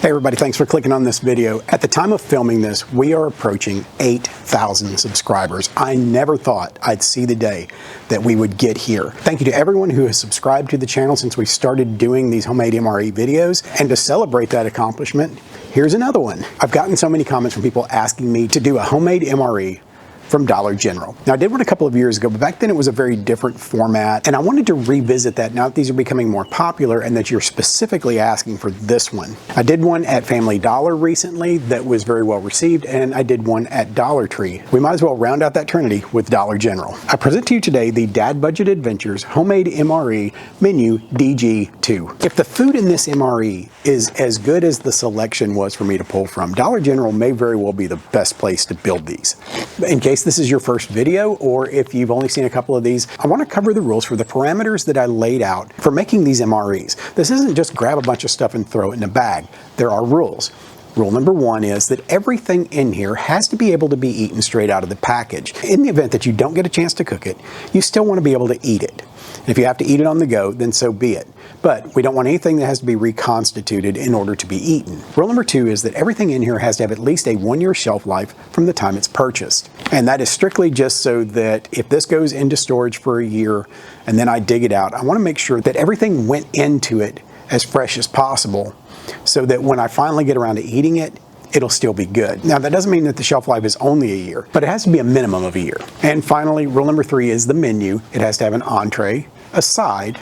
Hey everybody, thanks for clicking on this video. At the time of filming this, we are approaching 8,000 subscribers. I never thought I'd see the day that we would get here. Thank you to everyone who has subscribed to the channel since we started doing these homemade MRE videos. And to celebrate that accomplishment, here's another one. I've gotten so many comments from people asking me to do a homemade MRE from Dollar General. Now I did one a couple of years ago, but back then it was a very different format, and I wanted to revisit that now that these are becoming more popular and that you're specifically asking for this one. I did one at Family Dollar recently that was very well received, and I did one at Dollar Tree. We might as well round out that trinity with Dollar General. I present to you today the Dad Budget Adventures Homemade MRE Menu DG2. If the food in this MRE is as good as the selection was for me to pull from, Dollar General may very well be the best place to build these. In case this is your first video, or if you've only seen a couple of these, I want to cover the rules for the parameters that I laid out for making these MREs. This isn't just grab a bunch of stuff and throw it in a bag. There are rules. Rule number one is that everything in here has to be able to be eaten straight out of the package. In the event that you don't get a chance to cook it, you still want to be able to eat it. And if you have to eat it on the go, then so be it. But we don't want anything that has to be reconstituted in order to be eaten. Rule number two is that everything in here has to have at least a 1-year shelf life from the time it's purchased. And that is strictly just so that if this goes into storage for a year and then I dig it out, I want to make sure that everything went into it as fresh as possible, so that when I finally get around to eating it, it'll still be good. Now, that doesn't mean that the shelf life is only a year, but it has to be a minimum of a year. And finally, rule number three is the menu. It has to have an entree, a side,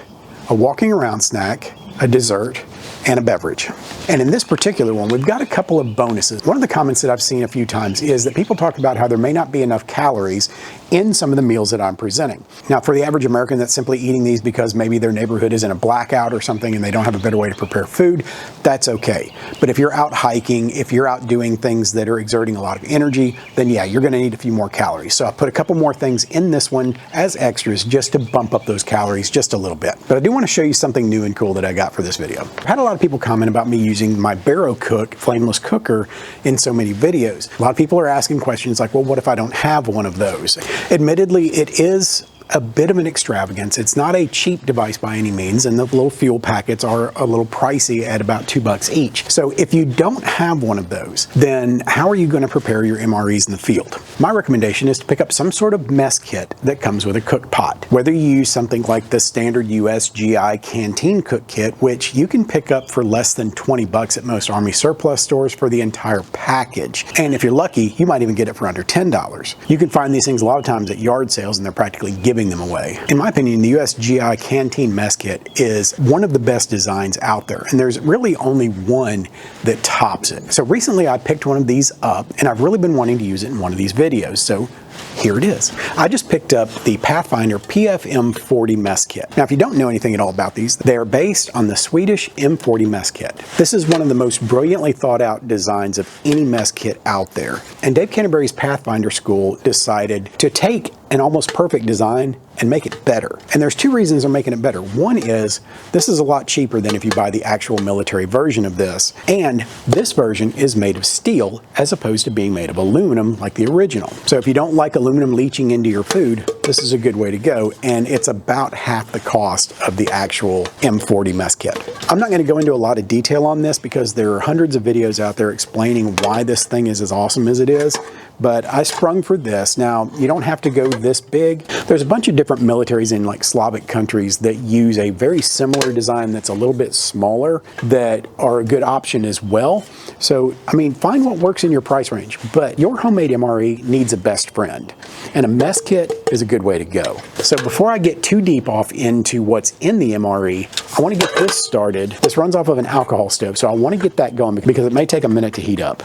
a walking around snack, a dessert, and a beverage. And in this particular one, we've got a couple of bonuses. One of the comments that I've seen a few times is that people talk about how there may not be enough calories in some of the meals that I'm presenting. Now, for the average American that's simply eating these because maybe their neighborhood is in a blackout or something and they don't have a better way to prepare food, that's okay. But if you're out hiking, if you're out doing things that are exerting a lot of energy, then yeah, you're gonna need a few more calories. So I put a couple more things in this one as extras just to bump up those calories just a little bit. But I do wanna show you something new and cool that I got for this video. I've had a lot of people comment about me using my Barrow Cook flameless cooker in so many videos. A lot of people are asking questions like, well, what if I don't have one of those? Admittedly, it is a bit of an extravagance. It's not a cheap device by any means, and the little fuel packets are a little pricey at about $2 each. So if you don't have one of those, then how are you going to prepare your MREs in the field? My recommendation is to pick up some sort of mess kit that comes with a cook pot. Whether you use something like the standard USGI canteen cook kit, which you can pick up for less than $20 at most Army surplus stores for the entire package. And if you're lucky, you might even get it for under $10. You can find these things a lot of times at yard sales, and they're practically giving them away. In my opinion, the USGI Canteen Mess Kit is one of the best designs out there, and there's really only one that tops it. So recently I picked one of these up, and I've really been wanting to use it in one of these videos, so here it is. I just picked up the Pathfinder PF-M40 Mess Kit. Now, if you don't know anything at all about these, they are based on the Swedish M40 Mess Kit. This is one of the most brilliantly thought out designs of any mess kit out there. And Dave Canterbury's Pathfinder School decided to take an almost perfect design and make it better. And there's two reasons they're making it better. One is this is a lot cheaper than if you buy the actual military version of this. And this version is made of steel as opposed to being made of aluminum like the original. So if you don't like aluminum leaching into your food, this is a good way to go. And it's about half the cost of the actual M40 mess kit. I'm not going to go into a lot of detail on this because there are hundreds of videos out there explaining why this thing is as awesome as it is. But I sprung for this. Now, you don't have to go this big. There's a bunch of different militaries in like Slavic countries that use a very similar design that's a little bit smaller that are a good option as well. So, I mean, find what works in your price range. But your homemade MRE needs a best friend. And a mess kit is a good way to go. So before I get too deep off into what's in the MRE, I want to get this started. This runs off of an alcohol stove, so I want to get that going because it may take a minute to heat up.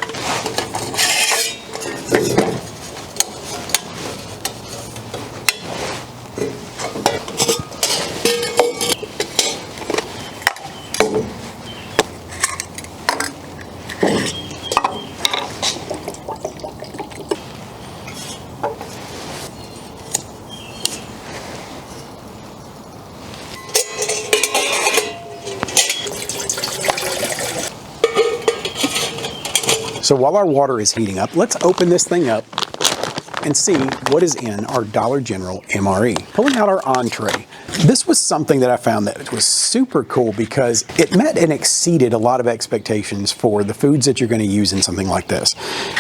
So while our water is heating up, let's open this thing up and see what is in our Dollar General MRE. Pulling out our entree. This was something that I found that was super cool because it met and exceeded a lot of expectations for the foods that you're going to use in something like this.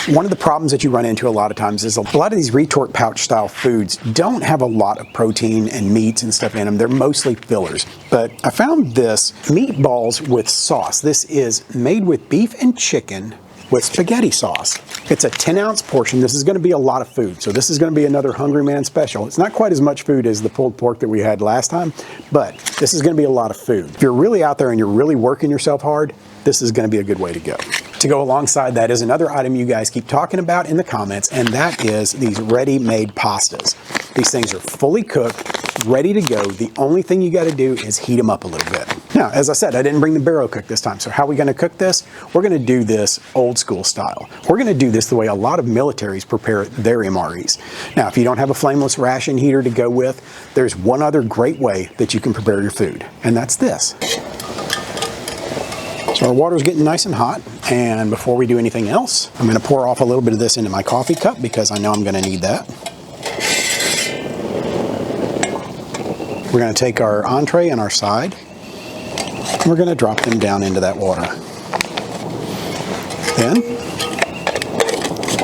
One of the problems that you run into a lot of times is a lot of these retort pouch style foods don't have a lot of protein and meats and stuff in them. They're mostly fillers. But I found this meatballs with sauce. This is made with beef and chicken with spaghetti sauce. It's a 10-ounce portion. This is going to be a lot of food. So this is going to be another Hungry Man special. It's not quite as much food as the pulled pork that we had last time, but this is going to be a lot of food. If you're really out there and you're really working yourself hard, this is going to be a good way to go. To go alongside that is another item you guys keep talking about in the comments, and that is these ready-made pastas. These things are fully cooked, ready to go. The only thing you got to do is heat them up a little bit. Now, as I said, I didn't bring the barrel cook this time. So how are we going to cook this? We're going to do this old school style. We're going to do this the way a lot of militaries prepare their MREs. Now, if you don't have a flameless ration heater to go with, there's one other great way that you can prepare your food, and that's this. So our water's getting nice and hot, and before we do anything else, I'm going to pour off a little bit of this into my coffee cup because I know I'm going to need that. We're going to take our entree and our side, and we're going to drop them down into that water. Then,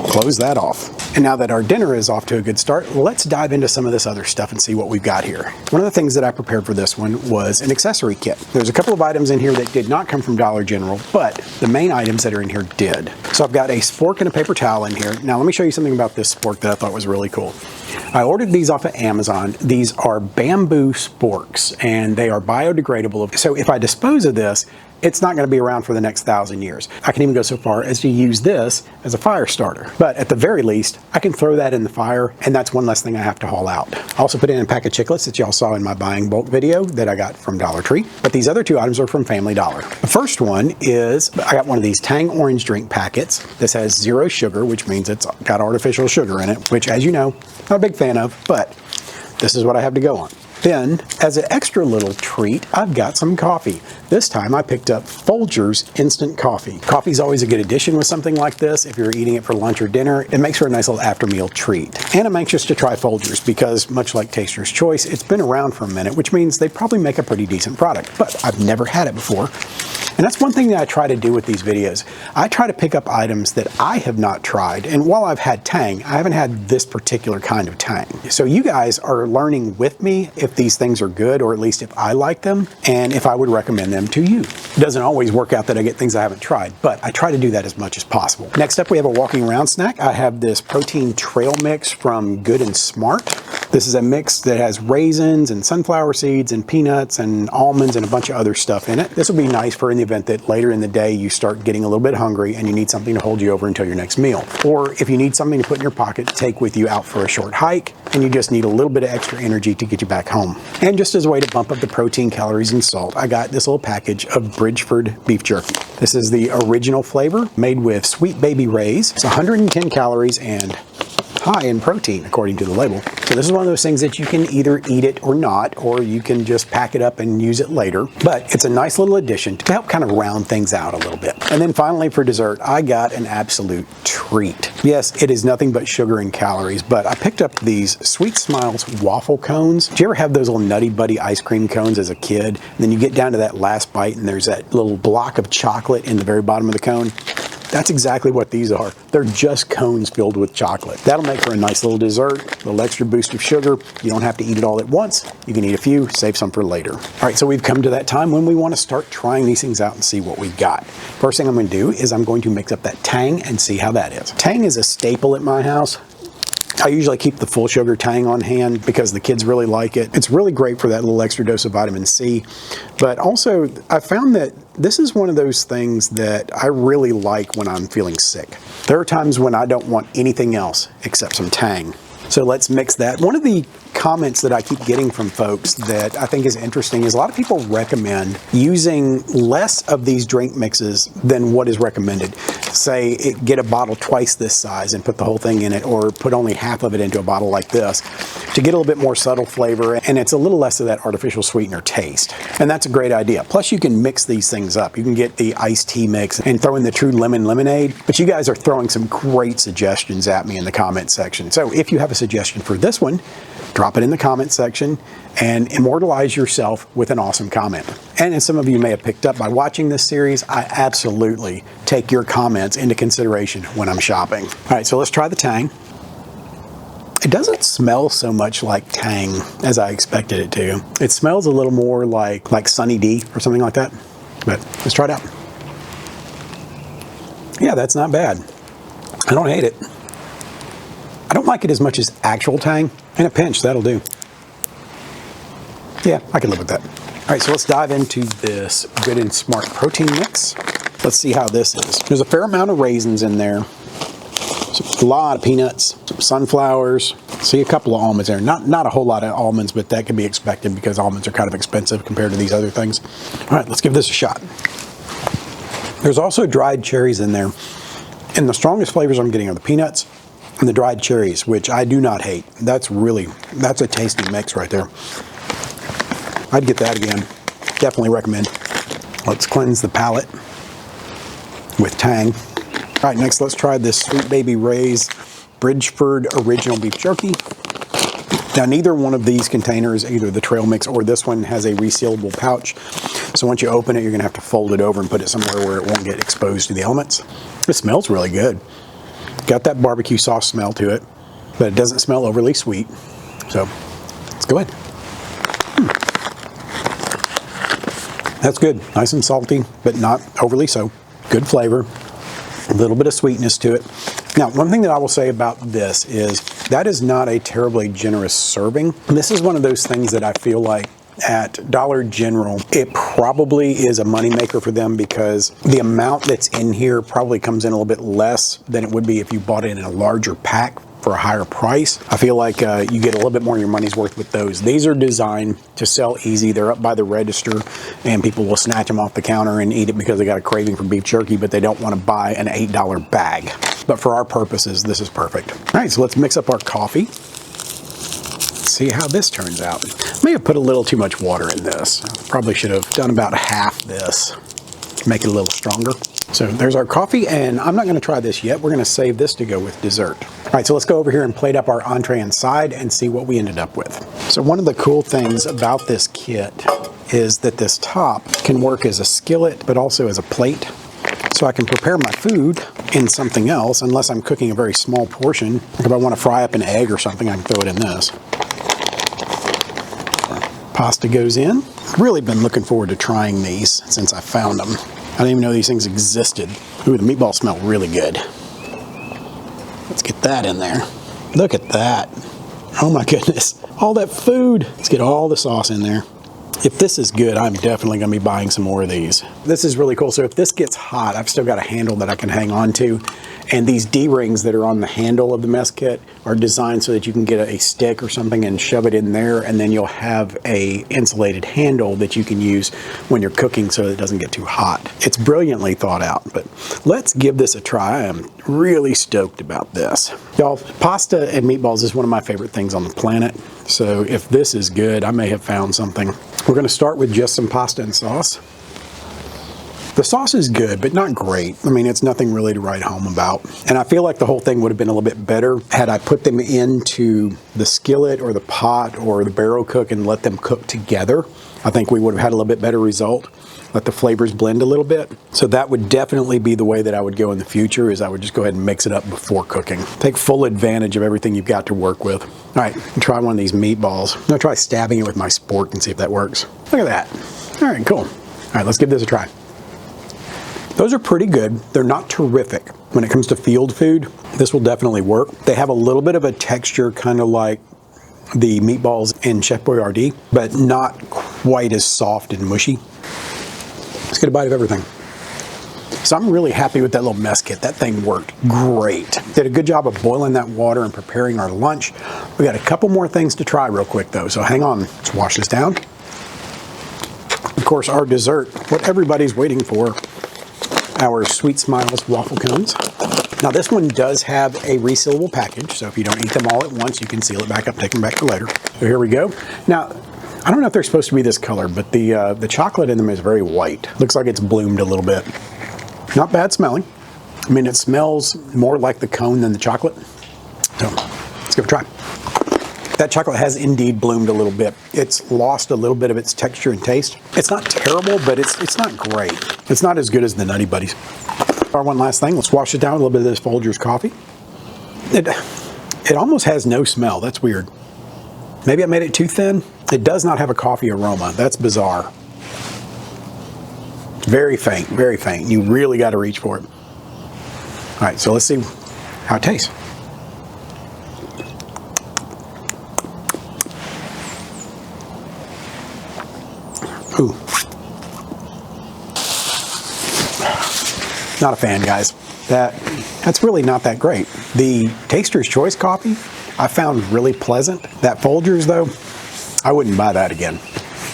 close that off. And now that our dinner is off to a good start, let's dive into some of this other stuff and see what we've got here. One of the things that I prepared for this one was an accessory kit. There's a couple of items in here that did not come from Dollar General, but the main items that are in here did. So I've got a spork and a paper towel in here. Now let me show you something about this spork that I thought was really cool. I ordered these off of Amazon. These are bamboo sporks, and they are biodegradable. So if I dispose of this, it's not going to be around for the next 1,000 years. I can even go so far as to use this as a fire starter. But at the very least, I can throw that in the fire, and that's one less thing I have to haul out. I also put in a pack of chiclets that y'all saw in my buying bulk video that I got from Dollar Tree. But these other two items are from Family Dollar. The first one is, I got one of these Tang orange drink packets. This has 0 sugar, which means it's got artificial sugar in it, which, as you know, not a big fan of, but this is what I have to go on. Then, as an extra little treat, I've got some coffee. This time I picked up Folgers Instant Coffee. Coffee's always a good addition with something like this. If you're eating it for lunch or dinner, it makes for a nice little after-meal treat. And I'm anxious to try Folgers because, much like Taster's Choice, it's been around for a minute, which means they probably make a pretty decent product. But I've never had it before. And that's one thing that I try to do with these videos. I try to pick up items that I have not tried. And while I've had Tang, I haven't had this particular kind of Tang. So you guys are learning with me if these things are good, or at least if I like them, and if I would recommend them to you. It doesn't always work out that I get things I haven't tried, but I try to do that as much as possible. Next up, we have a walking around snack. I have this protein trail mix from Good and Smart. This is a mix that has raisins and sunflower seeds and peanuts and almonds and a bunch of other stuff in it. This will be nice for in the event that later in the day you start getting a little bit hungry and you need something to hold you over until your next meal. Or if you need something to put in your pocket to take with you out for a short hike and you just need a little bit of extra energy to get you back home. And just as a way to bump up the protein, calories, and salt, I got this little package of Bridgeford beef jerky. This is the original flavor made with Sweet Baby Ray's. It's 110 calories and high in protein, according to the label. So this is one of those things that you can either eat it or not, or you can just pack it up and use it later. But it's a nice little addition to help kind of round things out a little bit. And then finally for dessert, I got an absolute treat. Yes, it is nothing but sugar and calories, but I picked up these Sweet Smiles waffle cones. Did you ever have those little Nutty Buddy ice cream cones as a kid? And then you get down to that last bite and there's that little block of chocolate in the very bottom of the cone? That's exactly what these are. They're just cones filled with chocolate. That'll make for a nice little dessert, a little extra boost of sugar. You don't have to eat it all at once. You can eat a few, save some for later. All right, so we've come to that time when we want to start trying these things out and see what we've got. First thing I'm going to do is I'm going to mix up that Tang and see how that is. Tang is a staple at my house. I usually keep the full sugar Tang on hand because the kids really like it. It's really great for that little extra dose of vitamin C. But also, I found that this is one of those things that I really like when I'm feeling sick. There are times when I don't want anything else except some Tang. So let's mix that. One of the comments that I keep getting from folks that I think is interesting is a lot of people recommend using less of these drink mixes than what is recommended. say, get a bottle twice this size and put the whole thing in it, or put only half of it into a bottle like this to get a little bit more subtle flavor, and it's a little less of that artificial sweetener taste. And that's a great idea. Plus you can mix these things up. You can get the iced tea mix and throw in the True Lemon Lemonade, but you guys are throwing some great suggestions at me in the comment section. So if you have a suggestion for this one, drop it in the comment section and immortalize yourself with an awesome comment. And as some of you may have picked up by watching this series, I absolutely take your comments into consideration when I'm shopping. All right, so let's try the Tang. It doesn't smell so much like Tang as I expected it to. It smells a little more like Sunny D or something like that, but let's try it out. Yeah, that's not bad. I don't hate it. I don't like it as much as actual Tang. In a pinch, that'll do. Yeah, I can live with that. All right, so let's dive into this Good and Smart protein mix. Let's see how this is. There's a fair amount of raisins in there. A lot of peanuts, some sunflowers. See a couple of almonds there. Not a whole lot of almonds, but that can be expected because almonds are kind of expensive compared to these other things. All right, let's give this a shot. There's also dried cherries in there. And the strongest flavors I'm getting are the peanuts and the dried cherries, which I do not hate. That's a tasty mix right there. I'd get that again. Definitely recommend. Let's cleanse the palate with Tang. All right, next let's try this Sweet Baby Ray's Bridgeford Original Beef Jerky. Now neither one of these containers, either the trail mix or this one, has a resealable pouch. So once you open it, you're gonna have to fold it over and put it somewhere where it won't get exposed to the elements. It smells really good. Got that barbecue sauce smell to it, but it doesn't smell overly sweet. So let's go ahead. That's good, nice and salty, but not overly so. Good flavor, a little bit of sweetness to it. Now, one thing that I will say about this is that is not a terribly generous serving. This is one of those things that I feel like at Dollar General, it probably is a moneymaker for them because the amount that's in here probably comes in a little bit less than it would be if you bought it in a larger pack for a higher price. I feel like you get a little bit more of your money's worth with those. These are designed to sell easy. They're up by the register and people will snatch them off the counter and eat it because they got a craving for beef jerky, but they don't want to buy an $8 bag. But for our purposes, this is perfect. All right, so let's mix up our coffee. See how this turns out. May have put a little too much water in this. Probably should have done about half this to make it a little stronger. So there's our coffee, and I'm not gonna try this yet. We're gonna save this to go with dessert. All right, so let's go over here and plate up our entree and side and see what we ended up with. So one of the cool things about this kit is that this top can work as a skillet, but also as a plate. So I can prepare my food in something else, unless I'm cooking a very small portion. Like if I wanna fry up an egg or something, I can throw it in this. Pasta goes in. Really been looking forward to trying these since I found them. I didn't even know these things existed. Ooh, the meatballs smell really good. Let's get that in there. Look at that. Oh my goodness. All that food. Let's get all the sauce in there. If this is good, I'm definitely gonna be buying some more of these. This is really cool. So if this gets hot, I've still got a handle that I can hang on to. And these D-rings that are on the handle of the mess kit are designed so that you can get a stick or something and shove it in there, and then you'll have a insulated handle that you can use when you're cooking so that it doesn't get too hot. It's brilliantly thought out, but let's give this a try. I am really stoked about this. Y'all, pasta and meatballs is one of my favorite things on the planet. So if this is good, I may have found something. We're gonna start with just some pasta and sauce. The sauce is good, but not great. I mean, it's nothing really to write home about. And I feel like the whole thing would have been a little bit better had I put them into the skillet or the pot or the barrel cook and let them cook together. I think we would have had a little bit better result. Let the flavors blend a little bit. So that would definitely be the way that I would go in the future, is I would just go ahead and mix it up before cooking. Take full advantage of everything you've got to work with. All right, try one of these meatballs. I'm gonna try stabbing it with my spork and see if that works. Look at that. All right, cool. All right, let's give this a try. Those are pretty good. They're not terrific. When it comes to field food, this will definitely work. They have a little bit of a texture kind of like the meatballs in Chef Boyardee, but not quite as soft and mushy. Let's get a bite of everything. So I'm really happy with that little mess kit. That thing worked great. Did a good job of boiling that water and preparing our lunch. We got a couple more things to try real quick though, so hang on. Let's wash this down. Of course, our dessert, what everybody's waiting for. our Sweet Smiles waffle cones. Now this one does have a resealable package, so if you don't eat them all at once, you can seal it back up, take them back for later. So here we go. Now, I don't know if they're supposed to be this color, but the chocolate in them is very white. Looks like it's bloomed a little bit. Not bad smelling. I mean, it smells more like the cone than the chocolate. So let's give it a try. That chocolate has indeed bloomed a little bit. It's lost a little bit of its texture and taste. It's not terrible, but it's not great. It's not as good as the Nutty Buddies. One last thing, let's wash it down with a little bit of this Folgers coffee. It almost has no smell. That's weird. Maybe I made it too thin. It does not have a coffee aroma. That's bizarre. Very faint, very faint. You really got to reach for it. All right, so let's see how it tastes. Ooh. Not a fan, guys. That's really not that great. The Taster's Choice coffee I found really pleasant. That Folgers, though, I wouldn't buy that again.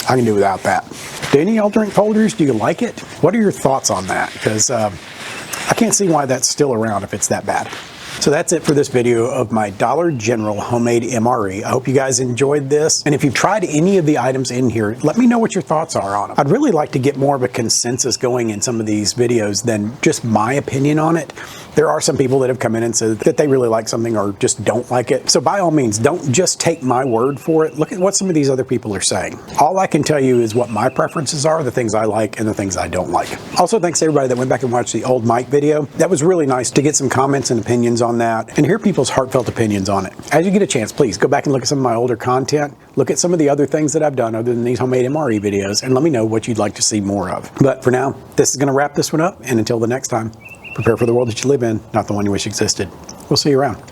I can do without that. Do any of y'all drink Folgers? Do you like it? What are your thoughts on that? Because I can't see why that's still around if it's that bad. So that's it for this video of my Dollar General homemade MRE. I hope you guys enjoyed this. And if you've tried any of the items in here, let me know what your thoughts are on them. I'd really like to get more of a consensus going in some of these videos than just my opinion on it. There are some people that have come in and said that they really like something or just don't like it. So by all means, don't just take my word for it. Look at what some of these other people are saying. All I can tell you is what my preferences are, the things I like and the things I don't like. Also, thanks to everybody that went back and watched the old Mike video. That was really nice to get some comments and opinions on that and hear people's heartfelt opinions on it. As you get a chance, please go back and look at some of my older content. Look at some of the other things that I've done other than these homemade MRE videos and let me know what you'd like to see more of. But for now, this is going to wrap this one up. And until the next time, prepare for the world that you live in, not the one you wish existed. We'll see you around.